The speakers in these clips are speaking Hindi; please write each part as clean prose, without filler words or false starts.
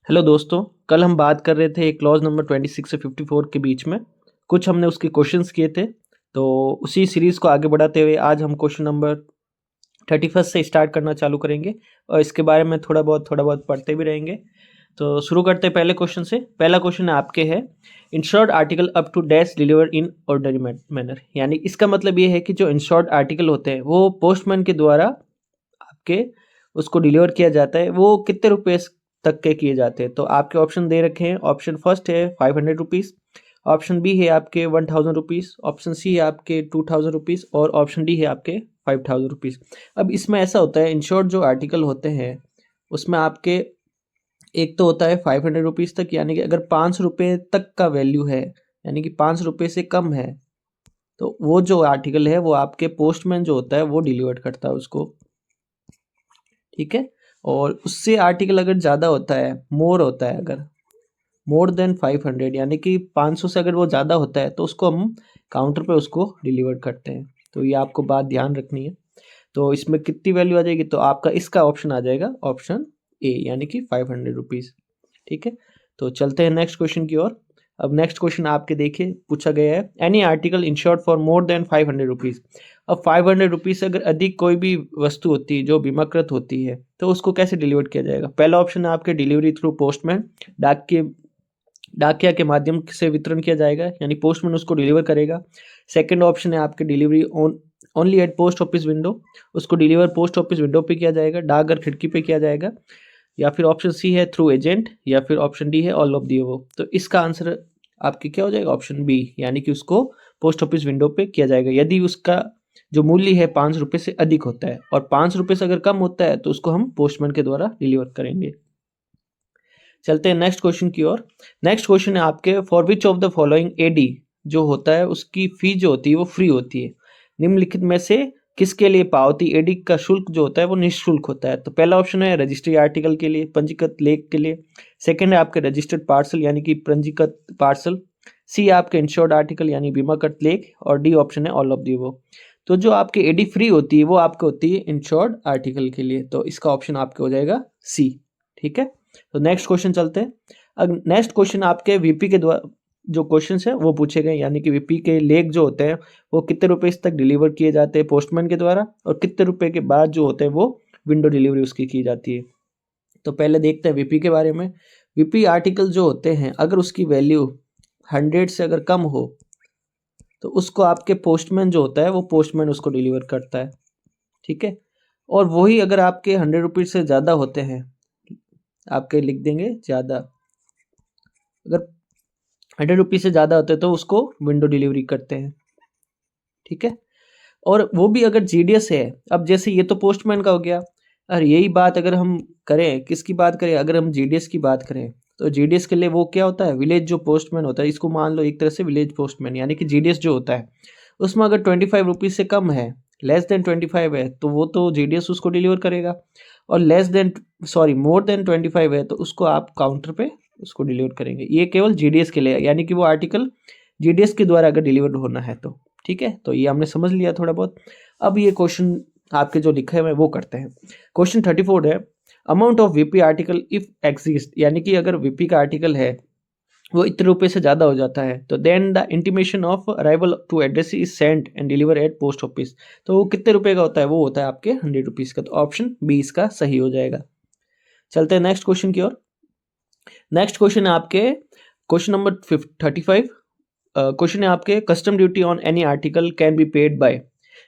हेलो दोस्तों, कल हम बात कर रहे थे क्लॉज नंबर 26 से 54 के बीच में। कुछ हमने उसके क्वेश्चंस किए थे, तो उसी सीरीज़ को आगे बढ़ाते हुए आज हम क्वेश्चन नंबर 31 से स्टार्ट करना चालू करेंगे और इसके बारे में थोड़ा बहुत पढ़ते भी रहेंगे। तो शुरू करते हैं पहले क्वेश्चन से। पहला क्वेश्चन आपके है, insured article up to dash deliver in ordinary manner. यानी इसका मतलब ये है कि जो इंश्योर्ड आर्टिकल होते हैं वो पोस्टमैन के द्वारा आपके उसको डिलीवर किया जाता है, वो कितने रुपए तक के किए जाते हैं। तो आपके ऑप्शन दे रखे हैं। ऑप्शन फर्स्ट है 500 रुपीज़, ऑप्शन बी है आपके 1000 रुपीज़, ऑप्शन सी है आपके 2000 रुपीज़ और ऑप्शन डी है आपके 5000 रुपीज़। अब इसमें ऐसा होता है, इंश्योर्ड जो आर्टिकल होते हैं उसमें आपके एक तो होता है 500 रुपीज़ तक, यानी कि अगर 500 रुपये तक का वैल्यू है, यानी कि 500 रुपये से कम है, तो वो जो आर्टिकल है वो आपके पोस्टमैन जो होता है वो डिलीवर करता है उसको। ठीक है। और उससे आर्टिकल अगर ज़्यादा होता है, मोर होता है, अगर मोर देन 500 यानी कि 500 से अगर वो ज़्यादा होता है तो उसको हम काउंटर पे उसको डिलीवर करते हैं। तो ये आपको बात ध्यान रखनी है। तो इसमें कितनी वैल्यू आ जाएगी, तो आपका इसका ऑप्शन आ जाएगा ऑप्शन ए, यानी कि 500 रुपीज़। ठीक है। तो चलते हैं नेक्स्ट क्वेश्चन की ओर। अब नेक्स्ट क्वेश्चन आपके देखिए पूछा गया है, any article insured for more than 500 rupees. अब 500 रुपीज़ से अगर अधिक कोई भी वस्तु होती है जो बीमाकृत होती है तो उसको कैसे डिलीवर किया जाएगा। पहला ऑप्शन है आपके डिलीवरी थ्रू पोस्टमैन, डाकिया के माध्यम से वितरण किया जाएगा, यानी पोस्टमैन उसको डिलीवर करेगा। सेकंड ऑप्शन है आपके delivery only at post office window, उसको डिलीवर पोस्ट ऑफिस विंडो पे किया जाएगा, डाकघर खिड़की पे किया जाएगा। या फिर ऑप्शन सी है थ्रू एजेंट, या फिर ऑप्शन डी है ऑल ऑफ दी अबव। तो इसका आंसर आपके क्या हो जाएगा, ऑप्शन बी, यानी कि उसको पोस्ट ऑफिस विंडो पे किया जाएगा यदि उसका जो मूल्य है 5 रुपये से अधिक होता है, और 5 रुपये से अगर कम होता है तो उसको हम पोस्टमैन के द्वारा डिलीवर करेंगे। चलते हैं नेक्स्ट क्वेश्चन की ओर। नेक्स्ट क्वेश्चन है आपके, for which of the following AD जो होता है उसकी फी जो होती है वो फ्री होती है। निम्नलिखित में से किसके लिए पावती एडी का शुल्क जो होता है वो निःशुल्क होता है। तो पहला ऑप्शन है रजिस्ट्री आर्टिकल के लिए, पंजीकृत लेख के लिए। सेकंड है आपके रजिस्टर्ड पार्सल यानी कि पंजीकृत पार्सल। सी आपके इंश्योर्ड आर्टिकल यानी बीमाकृत लेख। और डी ऑप्शन है ऑल ऑफ दी अबव। तो जो आपकी एडी फ्री होती है वो आपको होती है इंश्योर्ड आर्टिकल के लिए, तो इसका ऑप्शन आपके हो जाएगा सी। ठीक है। तो नेक्स्ट क्वेश्चन चलते हैं। अब नेक्स्ट क्वेश्चन आपके वीपी के द्वारा जो क्वेश्चंस हैं वो पूछे गए, यानी कि वीपी के लेख जो होते हैं वो कितने रुपए तक डिलीवर किए जाते हैं पोस्टमैन के द्वारा, और कितने रुपए के बाद जो होते हैं वो विंडो डिलीवरी उसकी की जाती है। तो पहले देखते हैं वीपी के बारे में। वीपी आर्टिकल जो होते हैं अगर उसकी वैल्यू 100 से अगर कम हो तो उसको आपके पोस्टमैन जो होता है वो पोस्टमैन उसको डिलीवर करता है। ठीक है। और वही अगर आपके 100 रुपीज़ से ज़्यादा होते हैं, आपके लिख देंगे ज़्यादा, अगर 100 रुपीज़ से ज़्यादा होते हैं तो उसको विंडो डिलीवरी करते हैं। ठीक है। और वो भी अगर जीडीएस है, अब जैसे ये तो पोस्टमैन का हो गया, और यही बात अगर हम करें, किसकी बात करें, अगर हम जीडीएस की बात करें तो जीडीएस के लिए वो क्या होता है, विलेज जो पोस्टमैन होता है, इसको मान लो एक तरह से विलेज पोस्टमैन, यानी कि जीडीएस जो होता है उसमें अगर 25 रुपीज़ से कम है, लेस देन 25 है, तो वो तो जीडीएस उसको डिलीवर करेगा। और मोर देन 25 है तो उसको आप काउंटर पे उसको डिलीवर करेंगे। ये केवल जीडीएस के लिए, यानी कि वो आर्टिकल जीडीएस के द्वारा अगर डिलीवर होना है तो। ठीक है। तो ये हमने समझ लिया थोड़ा बहुत। अब ये क्वेश्चन आपके जो लिखे हुए हैं वो करते हैं। क्वेश्चन 34 है, amount of VP article if exist, यानी कि अगर वीपी का आर्टिकल है वो इतने रुपए से ज़्यादा हो जाता है तो then the intimation of arrival to address is sent and deliver at post office. तो वो कितने रुपए का होता है, वो होता है आपके 100 रुपीज़ का। तो ऑप्शन बी इसका सही हो जाएगा। चलते हैं नेक्स्ट क्वेश्चन की ओर। नेक्स्ट क्वेश्चन है आपके क्वेश्चन नंबर 35। क्वेश्चन है आपके, custom duty on any article can be paid by.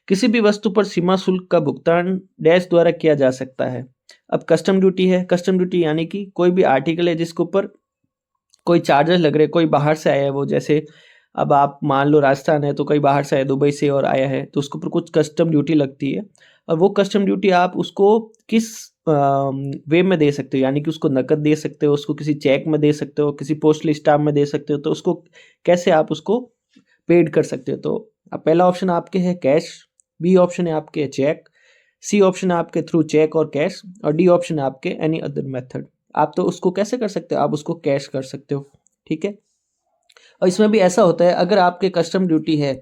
किसी भी वस्तु पर सीमा शुल्क का भुगतान डैश द्वारा किया जा सकता है। अब कस्टम ड्यूटी है, कस्टम ड्यूटी यानी कि कोई भी आर्टिकल है जिसके ऊपर कोई चार्जेस लग रहे, कोई बाहर से आया है, वो जैसे अब आप मान लो राजस्थान है तो कोई बाहर से आया, दुबई से और आया है, तो उसके ऊपर कुछ कस्टम ड्यूटी लगती है। और वो कस्टम ड्यूटी आप उसको किस वे में दे सकते हो, यानी कि उसको नकद दे सकते हो, उसको किसी चेक में दे सकते हो, किसी पोस्टल स्टाम्प में दे सकते हो, तो उसको कैसे आप उसको पेड कर सकते हो। तो अब पहला ऑप्शन आपके है कैश, बी ऑप्शन है आपके चेक, सी ऑप्शन है आपके थ्रू चेक और कैश, और डी ऑप्शन है आपके एनी अदर मेथड। आप तो उसको कैसे कर सकते हो, आप उसको कैश कर सकते हो। ठीक है। और इसमें भी ऐसा होता है, अगर आपके कस्टम ड्यूटी है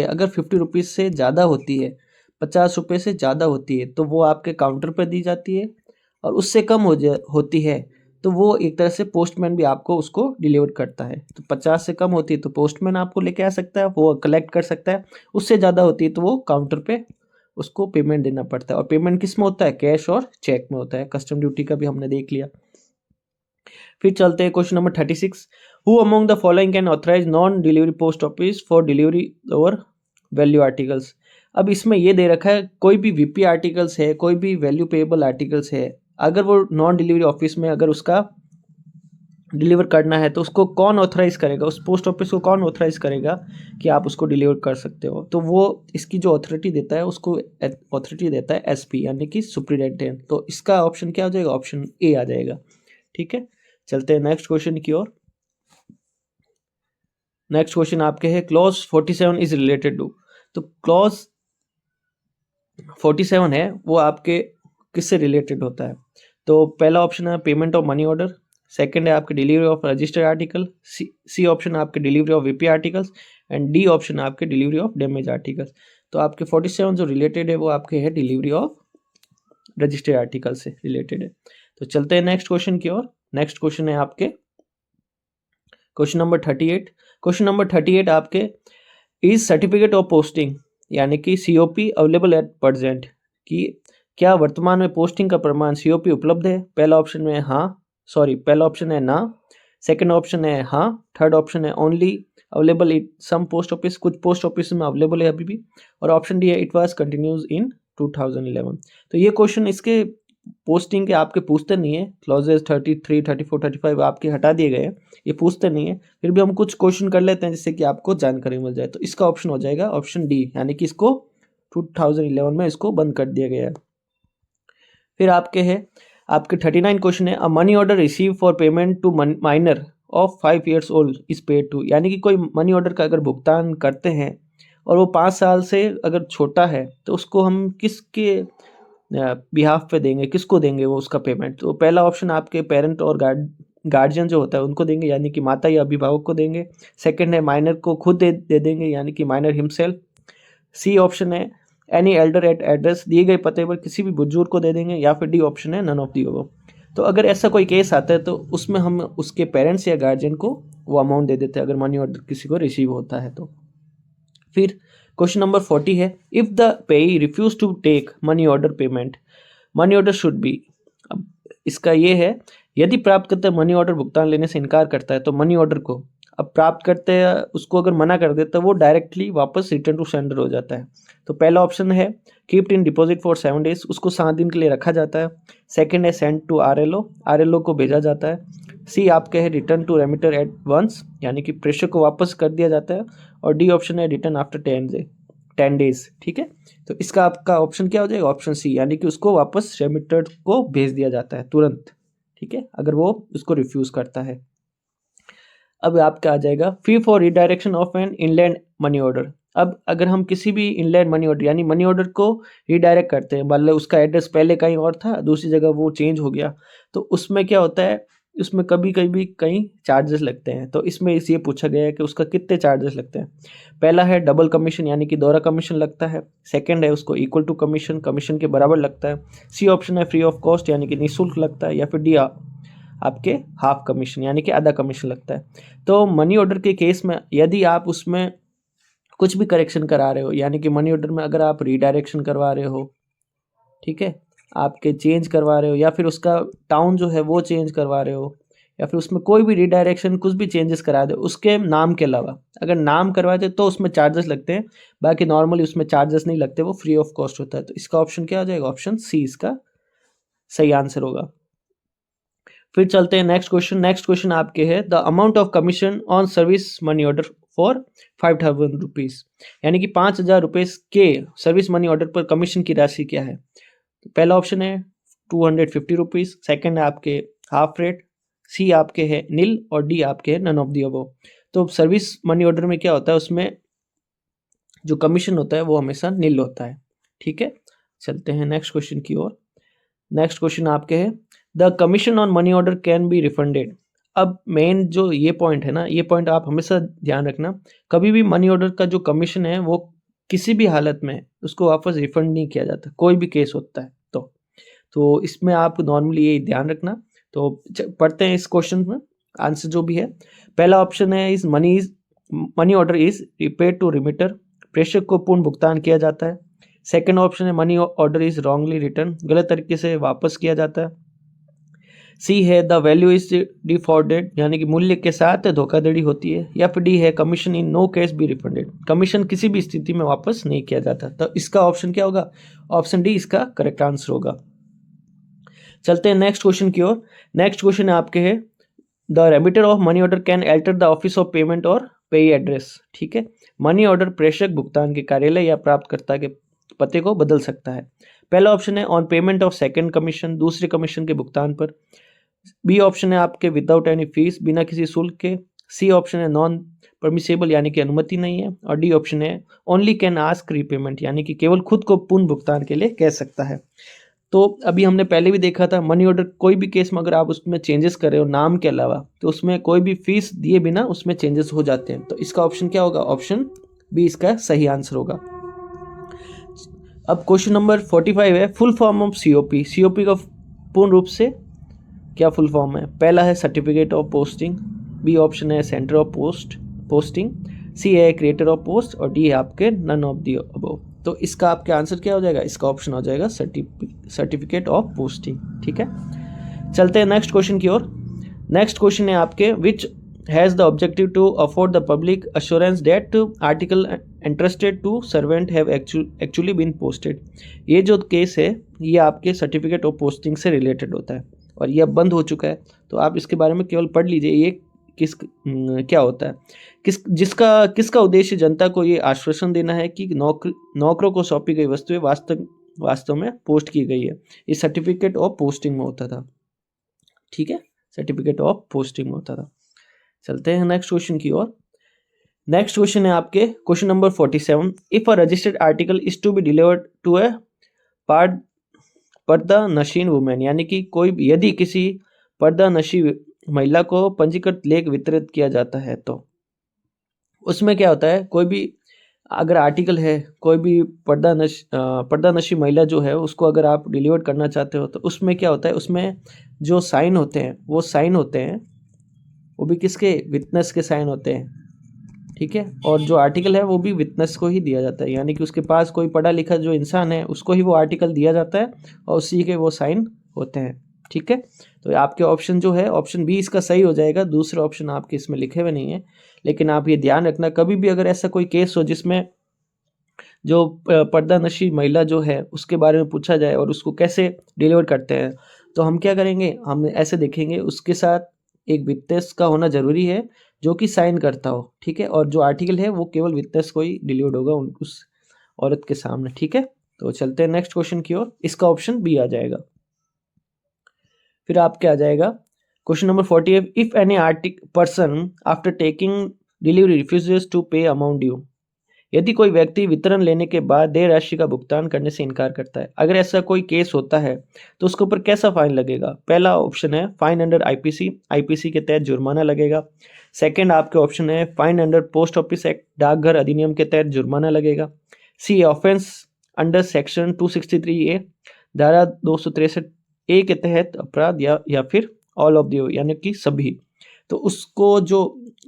अगर 50 रुपीज़ से ज़्यादा होती है, 50 रुपये से ज़्यादा होती है, तो वो आपके काउंटर पर दी जाती है। और उससे कम होती है तो वो एक तरह से पोस्टमैन भी आपको उसको डिलीवर करता है। तो 50 से कम होती है तो पोस्टमैन आपको लेके आ सकता है, वो कलेक्ट कर सकता है। उससे ज़्यादा होती है तो वो काउंटर पे उसको पेमेंट देना पड़ता है। और पेमेंट किस में होता है, कैश और चेक में होता है। कस्टम ड्यूटी का भी हमने देख लिया। फिर चलते हैं question number 36। Who among the following can authorise non delivery post office for delivery over value articles. अब इसमें ये दे रखा है कोई भी वीपी आर्टिकल्स है, कोई भी वैल्यू पेएबल आर्टिकल्स है, अगर वो नॉन डिलीवरी ऑफिस में अगर उसका डिलीवर करना है तो उसको कौन ऑथराइज करेगा, उस पोस्ट ऑफिस को कौन ऑथराइज करेगा कि आप उसको डिलीवर कर सकते हो। तो वो इसकी जो अथॉरिटी देता है उसको अथॉरिटी देता है एसपी यानी कि सुप्रिटेंडेंट। तो इसका ऑप्शन क्या हो जाएगा, ऑप्शन ए आ जाएगा। ठीक है, चलते हैं नेक्स्ट क्वेश्चन की ओर। नेक्स्ट क्वेश्चन आपके है क्लॉज 47 इज रिलेटेड टू। तो क्लॉज 47 है वो आपके किससे रिलेटेड होता है। तो पहला ऑप्शन है payment of money order, second है आपके delivery of registered article, C option आपके delivery of VP articles and D option आपके डिलीवरी ऑफ डैमेज आर्टिकल्स। तो आपके 47 जो रिलेटेड है वो आपके है डिलीवरी ऑफ रजिस्टर्ड आर्टिकल से रिलेटेड है। तो चलते हैं नेक्स्ट क्वेश्चन की ओर। नेक्स्ट क्वेश्चन है आपके क्वेश्चन नंबर 38। क्वेश्चन नंबर 38 आपके इज सर्टिफिकेट ऑफ पोस्टिंग यानी कि सीओपी अवेलेबल एट प्रेजेंट, कि क्या वर्तमान में पोस्टिंग का प्रमाण सीओपी उपलब्ध है। पहला ऑप्शन में पहला ऑप्शन है ना, सेकंड ऑप्शन है हाँ, थर्ड ऑप्शन है only available in some post office, कुछ पोस्ट ऑफिस में अवेलेबल है अभी भी, और ऑप्शन डी है इट वाज कंटिन्यूज इन 2011। तो ये क्वेश्चन इसके पोस्टिंग के आपके पूछते नहीं है, क्लॉजेज 33, 34, 35 आपके हटा दिए गए हैं, ये पूछते नहीं है। फिर भी हम कुछ क्वेश्चन कर लेते हैं जिससे कि आपको जानकारी मिल जाए। तो इसका ऑप्शन हो जाएगा ऑप्शन डी, यानी कि इसको 2011 में इसको बंद कर दिया गया है। फिर आपके 39 क्वेश्चन है a money order receive for payment to minor of 5 years old is paid to, यानी कि कोई मनी ऑर्डर का अगर भुगतान करते हैं और वो 5 साल से अगर छोटा है तो उसको हम किसके बिहाफ पे देंगे, किसको देंगे वो उसका पेमेंट। तो पहला ऑप्शन आपके पेरेंट और गार्जियन जो होता है उनको देंगे, यानी कि माता या अभिभावक को देंगे। सेकंड है माइनर को खुद दे देंगे, यानी कि माइनर हिमसेल्फ। सी ऑप्शन है एनी एल्डर एट एड्रेस, दिए गए पते पर किसी भी बुजुर्ग को दे देंगे, या फिर डी ऑप्शन है नन ऑफ दी अबव। तो अगर ऐसा कोई केस आता है तो उसमें हम उसके पेरेंट्स या गार्जियन को वो अमाउंट दे देते हैं अगर मनी ऑर्डर किसी को रिसीव होता है तो। फिर क्वेश्चन नंबर 40 है if the payee refuse to take money order payment, money order should be. अब इसका ये है यदि प्राप्तकर्ता मनी ऑर्डर भुगतान लेने से इनकार करता है तो मनी ऑर्डर को अब प्राप्त करते हैं उसको अगर मना कर देता है वो डायरेक्टली वापस रिटर्न टू सेंडर हो जाता है। तो पहला ऑप्शन है kept in deposit for 7 days, उसको 7 दिन के लिए रखा जाता है। सेकंड है सेंड टू आरएलओ को भेजा जाता है। सी आपके है return to remitter at once, यानी कि प्रेषक को वापस कर दिया जाता है। और डी ऑप्शन है रिटर्न आफ्टर 10 days। ठीक है, तो इसका आपका ऑप्शन क्या हो जाएगा, ऑप्शन सी, यानी कि उसको वापस रेमिटर को भेज दिया जाता है तुरंत। ठीक है, अगर वो उसको रिफ्यूज करता है। अब आपका आ जाएगा fee for redirection of an inland money order. अब अगर हम किसी भी इनलैंड मनी ऑर्डर यानी मनी ऑर्डर को रिडायरेक्ट करते हैं, मान लो उसका एड्रेस पहले कहीं और था दूसरी जगह वो चेंज हो गया, तो उसमें क्या होता है, उसमें कभी कभी कहीं चार्जेस लगते हैं। तो इसमें ये पूछा गया है कि उसका कितने चार्जेस लगते हैं। पहला है डबल कमीशन यानी कि दोहरा कमीशन लगता है। सेकंड है उसको इक्वल टू कमीशन के बराबर लगता है। सी ऑप्शन है फ्री ऑफ कॉस्ट यानी कि निःशुल्क लगता है। या फिर डी आपके हाफ कमीशन यानी कि आधा कमीशन लगता है। तो मनी ऑर्डर के केस में यदि आप उसमें कुछ भी करेक्शन करा रहे हो, यानी कि मनी ऑर्डर में अगर आप रीडायरेक्शन करवा रहे हो, ठीक है, आपके चेंज करवा रहे हो, या फिर उसका टाउन जो है वो चेंज करवा रहे हो, या फिर उसमें कोई भी रीडायरेक्शन कुछ भी चेंजेस करा दे उसके नाम के अलावा, अगर नाम करवाते तो उसमें चार्जेस लगते हैं, बाकी नॉर्मली उसमें चार्जेस नहीं लगते, वो फ्री ऑफ कॉस्ट होता है। तो इसका ऑप्शन क्या हो जाएगा, ऑप्शन सी इसका सही आंसर होगा। फिर चलते हैं नेक्स्ट क्वेश्चन। नेक्स्ट क्वेश्चन आपके है the amount of commission on service money order for 5,000 rupees, यानी कि 5,000 रुपये के सर्विस मनी ऑर्डर पर कमीशन की राशि क्या है। तो पहला ऑप्शन है 250 रुपीज, सेकेंड है आपके हाफ रेट, सी आपके है नील, और डी आपके है नन ऑफ दी अबव। तो सर्विस मनी ऑर्डर में क्या होता है, उसमें जो कमीशन होता है वो हमेशा नील होता है। ठीक है, चलते हैं नेक्स्ट क्वेश्चन की ओर। नेक्स्ट क्वेश्चन आपके है the commission on money order can be refunded. अब मेन जो ये पॉइंट है ना, ये पॉइंट आप हमेशा ध्यान रखना, कभी भी मनी ऑर्डर का जो कमीशन है वो किसी भी हालत में उसको वापस रिफंड नहीं किया जाता, कोई भी केस होता है तो इसमें आप नॉर्मली ये ध्यान रखना। तो पढ़ते हैं इस क्वेश्चन में आंसर जो भी है। पहला ऑप्शन है इस money order is repaid to remitter, प्रेषक को पूर्ण भुगतान किया जाता है। सेकंड ऑप्शन है money order is wrongly return, गलत तरीके से वापस किया जाता है। सी है द वैल्यू इज डिफॉल्टेड, यानी कि मूल्य के साथ धोखाधड़ी होती है। या फिर डी है commission in no case be refunded, commission किसी भी स्थिति में वापस नहीं किया जाता। तो इसका ऑप्शन क्या होगा? ऑप्शन डी इसका करेक्ट आंसर होगा। चलते हैं नेक्स्ट क्वेश्चन की ओर। नेक्स्ट क्वेश्चन आपके है the remitter of money order can alter the office of payment और पेई एड्रेस। ठीक है, मनी ऑर्डर प्रेषक भुगतान के कार्यालय या प्राप्तकर्ता के पते को बदल सकता है। पहला ऑप्शन है on payment of second commission, दूसरे कमीशन के भुगतान पर। बी ऑप्शन है आपके विदाउट एनी फीस, बिना किसी शुल्क के। सी ऑप्शन है नॉन परमिसेबल, यानी कि अनुमति नहीं है। और डी ऑप्शन है ओनली कैन आस्क रीपेमेंट, यानी कि केवल खुद को पुनः भुगतान के लिए कह सकता है। तो अभी हमने पहले भी देखा था मनी ऑर्डर कोई भी केस में अगर आप उसमें चेंजेस कर रहे हो नाम के अलावा, तो उसमें कोई भी फीस दिए बिना उसमें चेंजेस हो जाते हैं। तो इसका ऑप्शन क्या होगा? ऑप्शन बी इसका सही आंसर होगा। अब क्वेश्चन नंबर 45 है full form of COP. COP का पूर्ण रूप से क्या फुल फॉर्म है? पहला है certificate of posting, B option है सेंटर ऑफ पोस्टिंग, सी है क्रिएटर ऑफ पोस्ट, और डी है आपके नन ऑफ दी अबव। तो इसका आपके आंसर क्या हो जाएगा? इसका ऑप्शन हो जाएगा सर्टिफिकेट ऑफ पोस्टिंग। ठीक है, चलते हैं नेक्स्ट क्वेश्चन की ओर। नेक्स्ट क्वेश्चन है आपके which has the objective to afford the public assurance that article entrusted to servant have actually been posted. ये जो केस है ये आपके सर्टिफिकेट ऑफ पोस्टिंग से रिलेटेड होता है और ये अब बंद हो चुका है। तो आप इसके बारे में केवल पढ़ लीजिए ये क्या होता है। किसका उद्देश्य जनता को ये आश्वासन देना है कि नौकरों को सौंपी गई वस्तुएं वास्तव में पोस्ट की गई है। ये सर्टिफिकेट ऑफ पोस्टिंग में होता था। ठीक है, सर्टिफिकेट ऑफ पोस्टिंग में होता था। चलते हैं नेक्स्ट क्वेश्चन की ओर। नेक्स्ट क्वेश्चन है आपके question number 47 if a registered article is to be delivered to a पर्दा नशीन वुमेन, यानी कि यदि किसी पर्दा नशी महिला को पंजीकृत लेख वितरित किया जाता है तो उसमें क्या होता है? कोई भी अगर आर्टिकल है, कोई भी पर्दा नशी महिला जो है उसको अगर आप डिलीवर करना चाहते हो तो उसमें क्या होता है? उसमें जो साइन होते हैं वो भी किसके? विटनेस के साइन होते हैं। ठीक है, और जो आर्टिकल है वो भी विटनेस को ही दिया जाता है, यानी कि उसके पास कोई पढ़ा लिखा जो इंसान है उसको ही वो आर्टिकल दिया जाता है और उसी के वो साइन होते हैं। ठीक है, तो आपके ऑप्शन जो है ऑप्शन बी इसका सही हो जाएगा। दूसरे ऑप्शन आपके इसमें लिखे हुए नहीं है, लेकिन आप ये ध्यान रखना कभी भी अगर ऐसा कोई केस हो जिसमें जो पर्दा नशी महिला जो है उसके बारे में पूछा जाए और उसको कैसे डिलीवर करते हैं, तो हम क्या करेंगे? हम ऐसे देखेंगे उसके साथ एक विटनेस का होना जरूरी है जो कि साइन करता हो। ठीक है, और जो आर्टिकल है वो केवल विटनेस को ही डिलीवर्ड होगा उस औरत के सामने। ठीक है, तो चलते हैं नेक्स्ट क्वेश्चन की ओर। इसका ऑप्शन बी आ जाएगा। फिर आपके आ जाएगा question number 48 if any person after taking delivery refuses to pay amount due, यदि कोई व्यक्ति वितरण लेने के बाद देय राशि का भुगतान करने से इनकार करता है, अगर ऐसा कोई केस होता है तो उसके ऊपर कैसा फाइन लगेगा? पहला ऑप्शन है फाइन अंडर आईपीसी के तहत जुर्माना लगेगा। सेकंड आपके ऑप्शन है fine under post office act, डाकघर अधिनियम के तहत जुर्माना लगेगा। सी ऑफेंस अंडर सेक्शन 263A, धारा 263A के तहत अपराध, या फिर ऑल ऑफ द, यानी कि सभी। तो उसको जो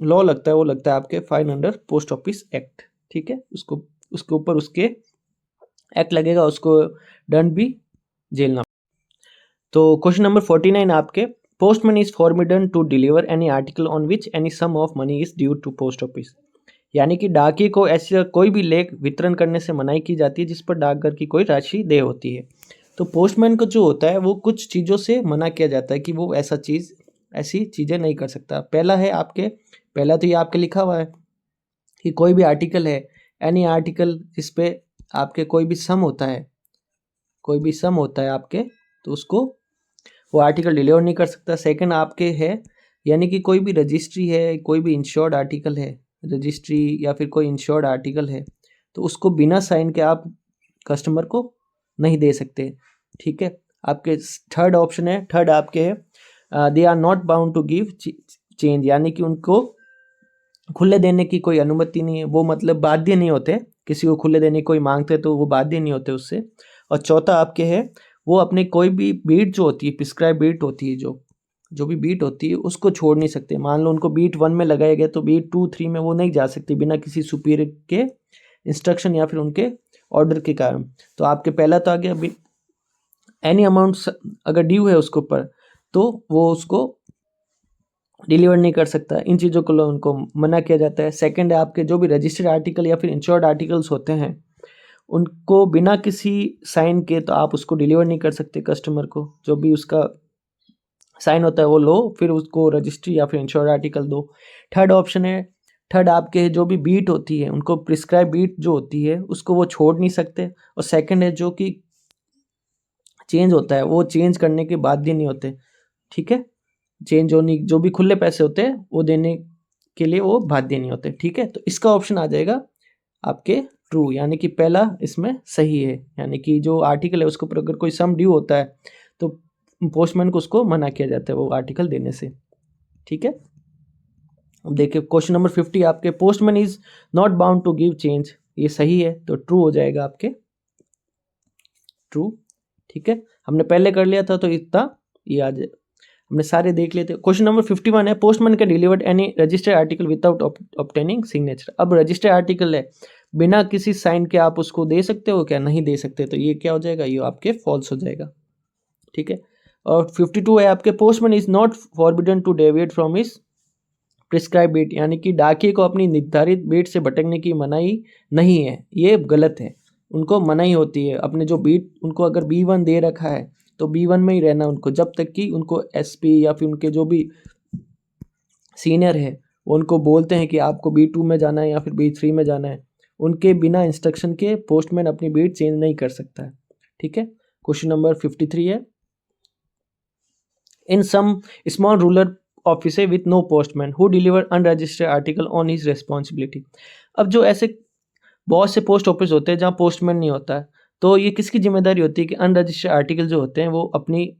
लॉ लगता है वो लगता है आपके fine under post office act. ठीक है, उसके ऊपर उसके एक्ट लगेगा, उसको दंड भी झेलना। तो क्वेश्चन नंबर 49 आपके postman is forbidden to deliver any article on which any sum of money is due to post office, यानी कि डाकिये को ऐसे कोई भी लेख वितरण करने से मनाही की जाती है जिस पर डाकघर की कोई राशि देय होती है। तो पोस्टमैन को जो होता है वो कुछ चीज़ों से मना किया जाता है कि वो ऐसी चीज़ें नहीं कर सकता। पहला तो ये आपके लिखा हुआ है कि कोई भी आर्टिकल है, एनी आर्टिकल जिस पे आपके कोई भी सम होता है आपके, तो उसको वो आर्टिकल डिलीवर नहीं कर सकता। सेकंड आपके है यानी कि कोई भी रजिस्ट्री है, कोई भी इंश्योर्ड आर्टिकल है, रजिस्ट्री या फिर कोई इंश्योर्ड आर्टिकल है, तो उसको बिना साइन के आप कस्टमर को नहीं दे सकते। ठीक है, आपके थर्ड ऑप्शन है, थर्ड आपके है they are not bound to give change, यानी कि उनको खुले देने की कोई अनुमति नहीं है, वो मतलब बाध्य नहीं होते किसी को खुले देने कोई मांगते तो वो बाध्य नहीं होते उससे। और चौथा आपके है वो अपने कोई भी बीट जो होती है, प्रिस्क्राइब बीट होती है जो जो भी बीट होती है उसको छोड़ नहीं सकते। मान लो उनको बीट 1 में लगाया गया तो बीट 2 3 में वो नहीं जा सकती बिना किसी सुपीरियर के इंस्ट्रक्शन या फिर उनके ऑर्डर के कारण। तो आपके पहला तो आ गया एनी अमाउंट अगर ड्यू है उसके ऊपर तो वो उसको डिलीवर नहीं कर सकता। इन चीज़ों को उनको मना किया जाता है। सेकंड है आपके जो भी रजिस्टर्ड आर्टिकल या फिर इंश्योर्ड आर्टिकल्स होते हैं उनको बिना किसी साइन के तो आप उसको डिलीवर नहीं कर सकते कस्टमर को। जो भी उसका साइन होता है वो लो, फिर उसको रजिस्ट्री या फिर इंश्योर्ड आर्टिकल दो। थर्ड ऑप्शन है, थर्ड आपके जो भी बीट होती है उनको प्रिस्क्राइब बीट जो होती है उसको वो छोड़ नहीं सकते। और सेकंड है जो कि चेंज होता है वो चेंज करने के बाध्य नहीं होते। ठीक है, चेंज होने जो भी खुले पैसे होते हैं वो देने के लिए वो बाध्य नहीं होते। ठीक है, तो इसका ऑप्शन आ जाएगा आपके ट्रू, यानी कि पहला इसमें सही है। यानी कि जो आर्टिकल है उसके ऊपर अगर कोई सम ड्यू होता है तो पोस्टमैन को उसको मना किया जाता है वो आर्टिकल देने से। ठीक है, अब देखिए क्वेश्चन नंबर 50 आपके postman is not bound to give change, ये सही है तो ट्रू हो जाएगा आपके, ट्रू। ठीक है, हमने पहले कर लिया था तो इतना ये आ जाए, हमने सारे देख लिए थे। क्वेश्चन नंबर 51 है postman can delivered any registered article without obtaining signature. अब रजिस्टर्ड आर्टिकल है बिना किसी साइन के आप उसको दे सकते हो क्या? नहीं दे सकते, तो ये क्या हो जाएगा? ये आपके फॉल्स हो जाएगा। ठीक है, और 52 है आपके postman is not forbidden to deviate from his prescribe beat, यानी कि डाकिये को अपनी निर्धारित बीट से भटकने की मनाही नहीं है। ये गलत है, उनको मनाही होती है अपने जो बीट, उनको अगर B1 दे रखा है तो B1 में ही रहना उनको, जब तक कि उनको SP या फिर उनके जो भी सीनियर है वो उनको बोलते हैं कि आपको B2 में जाना है या फिर B3 में जाना है, उनके बिना इंस्ट्रक्शन के पोस्टमैन अपनी बीट चेंज नहीं कर सकता है। ठीक है, क्वेश्चन नंबर 53 है in some small rural office with no postman who deliver unregistered article on his responsibility. अब जो ऐसे बहुत से पोस्ट ऑफिस होते हैं जहाँ पोस्टमैन नहीं होता है, तो ये किसकी जिम्मेदारी होती है कि अनरजिस्टर्ड आर्टिकल जो होते हैं वो अपनी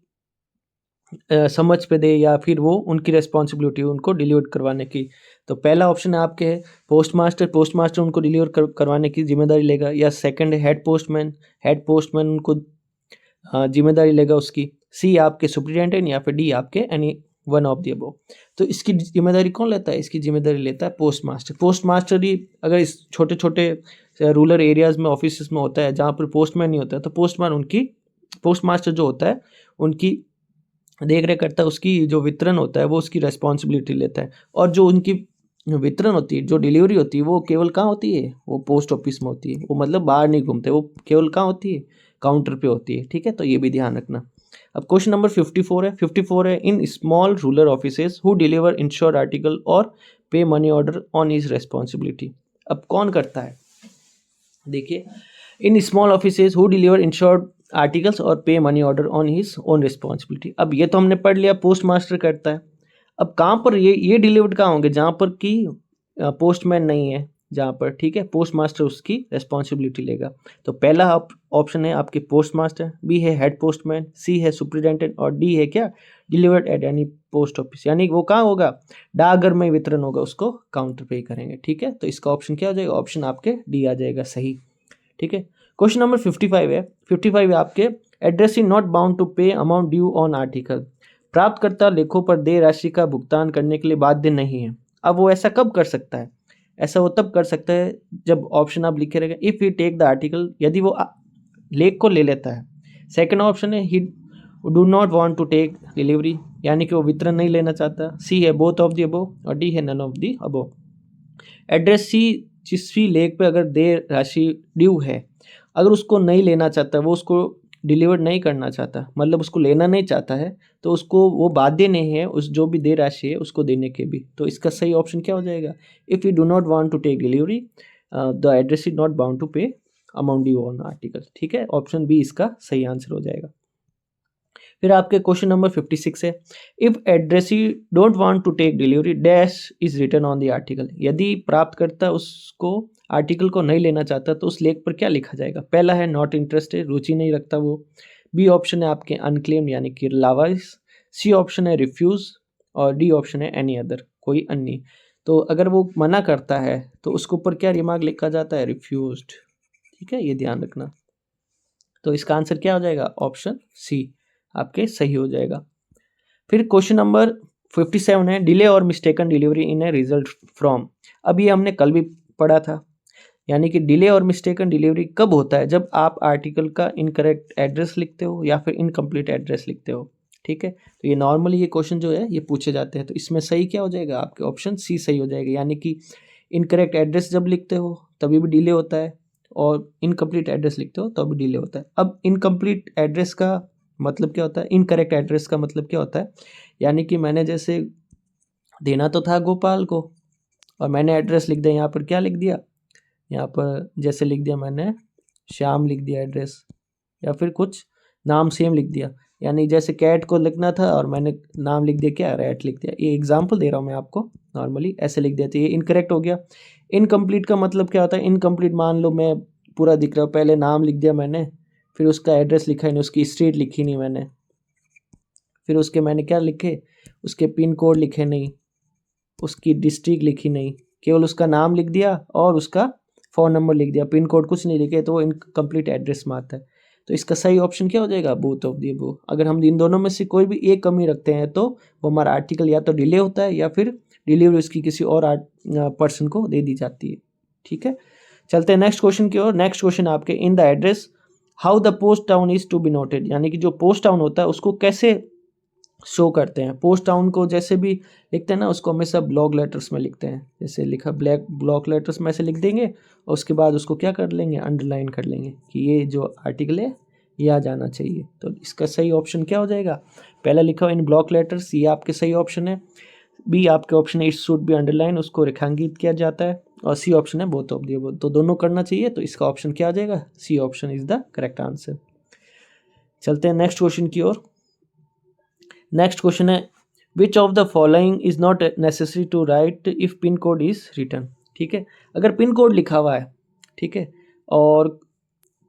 समझ पे दे या फिर वो उनकी रिस्पॉन्सिबिलिटी है उनको डिलीवर करवाने की। तो पहला ऑप्शन है आपके है पोस्टमास्टर, पोस्टमास्टर उनको डिलीवर करवाने की जिम्मेदारी लेगा। या सेकंड है हेड पोस्टमैन, हेड पोस्टमैन उनको जिम्मेदारी लेगा उसकी। सी आपके सुपरिटेंडेंट या फिर डी आपके any one of the above. तो इसकी जिम्मेदारी कौन लेता है? इसकी जिम्मेदारी लेता है पोस्टमास्टर। पोस्टमास्टर ही अगर इस छोटे छोटे रूरल एरियाज़ में ऑफिस में होता है जहाँ पर पोस्टमैन नहीं होता है तो पोस्टमास्टर जो होता है उनकी देख रेख करता है, उसकी जो वितरण होता है वो उसकी रिस्पॉन्सिबिलिटी लेता है। और जो उनकी वितरण होती है, जो डिलीवरी होती है वो केवल कहाँ होती है? वो पोस्ट ऑफिस में होती है। वो मतलब बाहर नहीं घूमते, वो केवल कहाँ होती है? काउंटर पे होती है। ठीक है, तो ये भी ध्यान रखना। अब क्वेश्चन नंबर 54 है 54 है in small rural offices who deliver insured article और पे money order on his responsibility. अब कौन करता है? देखिए in small offices who deliver insured articles और पे money order on his own responsibility. अब ये तो हमने पढ़ लिया पोस्ट मास्टर करता है। अब कहाँ पर ये डिलीवर्ड कहाँ होंगे? जहाँ पर कि पोस्टमैन नहीं है, जहाँ पर ठीक है पोस्ट मास्टर उसकी रिस्पॉन्सिबिलिटी लेगा। तो पहला ऑप्शन है आपके पोस्ट मास्टर, बी है हेड पोस्टमैन, सी है सुपरिटेंडेंट और डी है क्या? Delivered at any post office, यानी वो कहाँ होगा? डाकघर में वितरण होगा, उसको काउंटर पे ही करेंगे। ठीक है, तो इसका ऑप्शन क्या हो जाएगा? ऑप्शन आपके डी आ जाएगा सही। ठीक है, क्वेश्चन नंबर 55 है 55 है आपके address is not bound to pay amount due on article. प्राप्तकर्ता लेखों पर देय राशि का भुगतान करने के लिए बाध्य नहीं है। अब वो ऐसा कब कर सकता है? ऐसा वो तब कर सकता है जब ऑप्शन आप लिखे रहेगा if he take the article, यदि वो लेख को ले लेता है। सेकंड ऑप्शन है he do not want to take delivery, यानी कि वो वितरण नहीं लेना चाहता। सी है बोथ ऑफ द अबव और डी है none of the above. Addressee जिस भी लेख पे अगर देय राशि ड्यू है, अगर उसको नहीं लेना चाहता, वो उसको डिलीवर नहीं करना चाहता, मतलब उसको लेना नहीं चाहता है, तो उसको वो बाध्य नहीं है उस जो भी देय राशि है उसको देने के भी। तो इसका सही ऑप्शन क्या हो जाएगा? If you do not want to take delivery the address is not bound to pay amount due on article. ठीक है, ऑप्शन बी इसका सही आंसर हो जाएगा। फिर आपके क्वेश्चन नंबर 56 है if addressee don't want to take delivery dash is written on the article. यदि प्राप्तकर्ता उसको आर्टिकल को नहीं लेना चाहता तो उस लेख पर क्या लिखा जाएगा? पहला है नॉट इंटरेस्टेड, रुचि नहीं रखता वो। बी ऑप्शन है आपके अनक्लेम्ड यानी कि लावारिस। सी ऑप्शन है रिफ्यूज और डी ऑप्शन है एनी अदर, कोई अन्य। तो अगर वो मना करता है तो उसके ऊपर क्या रिमार्क लिखा जाता है? रिफ्यूज्ड। ठीक है, ये ध्यान रखना। तो इसका आंसर क्या हो जाएगा? ऑप्शन सी आपके सही हो जाएगा। फिर क्वेश्चन नंबर 57 है डिले और mistaken delivery in a result from. अब ये हमने कल भी पढ़ा था, यानी कि डिले और मिस्टेकन डिलीवरी कब होता है, जब आप आर्टिकल का इनकरेक्ट एड्रेस लिखते हो या फिर इनकम्प्लीट एड्रेस लिखते हो। ठीक है, तो ये नॉर्मली ये क्वेश्चन जो है ये पूछे जाते हैं। तो इसमें सही क्या हो जाएगा, आपके ऑप्शन सी सही हो जाएगा, यानी कि इनकरेक्ट एड्रेस जब लिखते हो तभी भी डिले होता है, और इनकम्प्लीट एड्रेस लिखते हो तब भी डिले होता है। अब इनकम्प्लीट एड्रेस का मतलब क्या होता है, इनकरेक्ट एड्रेस का मतलब क्या होता है, यानी कि मैंने जैसे देना तो था गोपाल को, और मैंने एड्रेस लिख दिया यहाँ पर, क्या लिख दिया, यहाँ पर जैसे लिख दिया मैंने श्याम लिख दिया एड्रेस, या फिर कुछ नाम सेम लिख दिया, यानी जैसे कैट को लिखना था और मैंने नाम लिख दिया क्या, रैट लिख दिया। ये एग्जांपल दे रहा हूँ मैं आपको, नॉर्मली ऐसे लिख दिया, तो ये इनकरेक्ट हो गया। इनकम्प्लीट का मतलब क्या होता है, इनकम्प्लीट मान लो मैं पूरा दिख रहा हूँ, पहले नाम लिख दिया मैंने, फिर उसका एड्रेस लिखा ही नहीं, उसकी स्ट्रीट लिखी नहीं मैंने, फिर उसके मैंने क्या लिखे, उसके पिन कोड लिखे नहीं, उसकी डिस्ट्रिक्ट लिखी नहीं, केवल उसका नाम लिख दिया और उसका फ़ोन नंबर लिख दिया, पिन कोड कुछ नहीं लिखे, तो वो इनकम्प्लीट एड्रेस में आता है। तो इसका सही ऑप्शन क्या हो जाएगा, बोथ ऑफ दी अबव। अगर हम इन दोनों में से कोई भी एक कमी रखते हैं तो वो हमारा आर्टिकल या तो डिले होता है या फिर डिलीवरी उसकी किसी और पर्सन को दे दी जाती है। ठीक है, चलते हैं नेक्स्ट क्वेश्चन की ओर। नेक्स्ट क्वेश्चन आपके, in the address how the post town is to be noted, यानी कि जो पोस्ट टाउन होता है उसको कैसे शो करते हैं। पोस्ट टाउन को जैसे भी लिखते हैं ना, उसको हमेशा ब्लॉक लेटर्स में लिखते हैं, जैसे लिखा ब्लॉक लेटर्स में ऐसे लिख देंगे, और उसके बाद उसको क्या कर लेंगे, अंडरलाइन कर लेंगे कि ये जो आर्टिकल है ये आ जाना चाहिए। तो इसका सही ऑप्शन क्या हो जाएगा, पहला लिखा हुआ इन ब्लॉक लेटर्स, ये आपके सही ऑप्शन है। बी आपके ऑप्शन है इट शुड बी अंडरलाइन, उसको रेखांकित किया जाता है, और सी ऑप्शन है बोथ ऑफ दी अबव, तो दोनों करना चाहिए। तो इसका ऑप्शन क्या आ जाएगा, C option is the correct answer. चलते हैं नेक्स्ट क्वेश्चन की ओर। नेक्स्ट क्वेश्चन है which of the following is not necessary to write if pin code is written. ठीक है, अगर पिन कोड लिखा हुआ है, ठीक है, और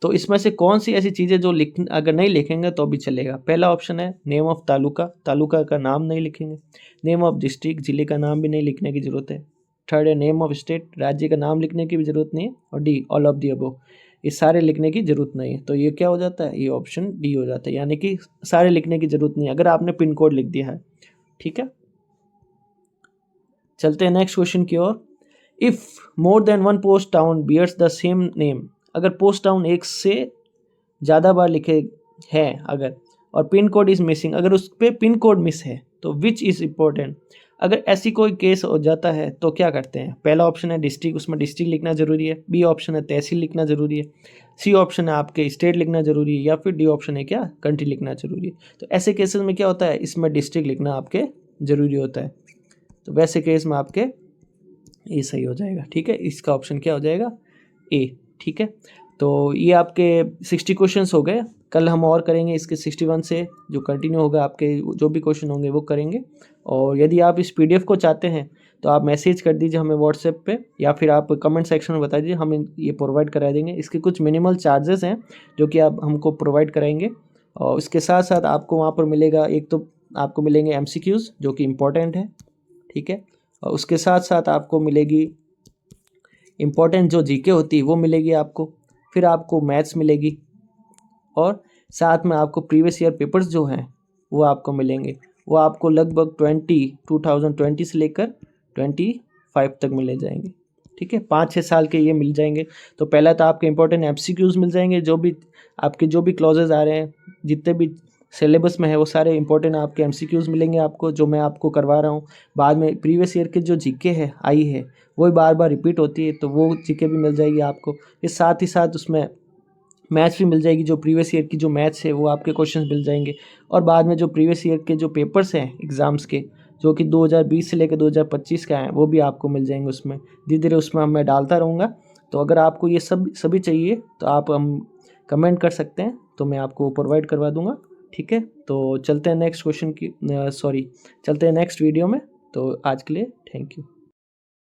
तो इसमें से कौन सी ऐसी चीज़ें जो अगर नहीं लिखेंगे तो भी चलेगा। पहला ऑप्शन है नेम ऑफ तालुका, तालुका का नाम नहीं लिखेंगे। नेम ऑफ डिस्ट्रिक्ट, जिले का नाम भी नहीं लिखने की जरूरत है। थर्ड है नेम ऑफ स्टेट, राज्य का नाम लिखने की भी जरूरत नहीं है। और D all of the above, ये सारे लिखने की जरूरत नहीं है। तो ये क्या हो जाता है, ये ऑप्शन डी हो जाता है, यानी कि सारे लिखने की जरूरत नहीं है अगर आपने पिन कोड लिख दिया है। ठीक है, चलते हैं नेक्स्ट क्वेश्चन की ओर। If more than one post town bears the same name, अगर पोस्ट टाउन एक से ज़्यादा बार लिखे हैं अगर, और पिन कोड इज मिसिंग, अगर उस पर पिन कोड मिस है, तो विच इज़ इम्पोर्टेंट, अगर ऐसी कोई केस हो जाता है तो क्या करते हैं। पहला ऑप्शन है डिस्ट्रिक्ट, उसमें डिस्ट्रिक्ट लिखना जरूरी है। बी ऑप्शन है तहसील लिखना जरूरी है। सी ऑप्शन है आपके स्टेट लिखना जरूरी है, या फिर डी ऑप्शन है क्या, कंट्री लिखना जरूरी है। तो ऐसे केसेस में क्या होता है, इसमें डिस्ट्रिक्ट लिखना आपके जरूरी होता है, तो वैसे केस में आपके ए सही हो जाएगा। ठीक है, इसका ऑप्शन क्या हो जाएगा, ए। ठीक है, तो ये आपके 60 क्वेश्चंस हो गए। कल हम और करेंगे इसके 61 से, जो कंटिन्यू होगा, आपके जो भी क्वेश्चन होंगे वो करेंगे। और यदि आप इस पीडीएफ को चाहते हैं तो आप मैसेज कर दीजिए हमें व्हाट्सएप पे, या फिर आप कमेंट सेक्शन में बता दीजिए, हम ये प्रोवाइड करा देंगे। इसके कुछ मिनिमल चार्जेस हैं जो कि आप हमको प्रोवाइड कराएंगे, और इसके साथ साथ आपको वहाँ पर मिलेगा, एक तो आपको मिलेंगे MCQs जो कि इम्पोर्टेंट है। ठीक है, और उसके साथ साथ आपको मिलेगी इम्पोर्टेंट जो जीके होती है वो मिलेगी आपको, फिर आपको मैथ्स मिलेगी, और साथ में आपको प्रीवियस ईयर पेपर्स जो हैं वो आपको मिलेंगे। वो आपको लगभग 2020 से लेकर 25 तक मिले जाएंगे। ठीक है, 5-6 साल के ये मिल जाएंगे। तो पहला तो आपके इंपॉर्टेंट MCQs मिल जाएंगे, जो भी क्लॉजेज आ रहे हैं, जितने भी सिलेबस में है वो सारे इंपॉर्टेंट आपके MCQs मिलेंगे आपको, जो मैं आपको करवा रहा हूँ। बाद में प्रीवियस ईयर के जो जीके है आई है वही बार बार रिपीट होती है, तो वो जीके भी मिल जाएगी आपको। इस साथ ही साथ उसमें मैथ्स भी मिल जाएगी, जो प्रीवियस ईयर की जो मैथ्स है वो आपके क्वेश्चंस मिल जाएंगे। और बाद में जो प्रीवियस ईयर के जो पेपर्स हैं एग्ज़ाम्स के, जो कि 2020 से लेकर 2025 का हैं, वो भी आपको मिल जाएंगे। उसमें धीरे धीरे उसमें मैं डालता रहूँगा। तो अगर आपको ये सभी चाहिए तो आप हम कमेंट कर सकते हैं, तो मैं आपको प्रोवाइड करवा दूँगा। ठीक है, तो चलते हैं नेक्स्ट वीडियो में। तो आज के लिए थैंक यू।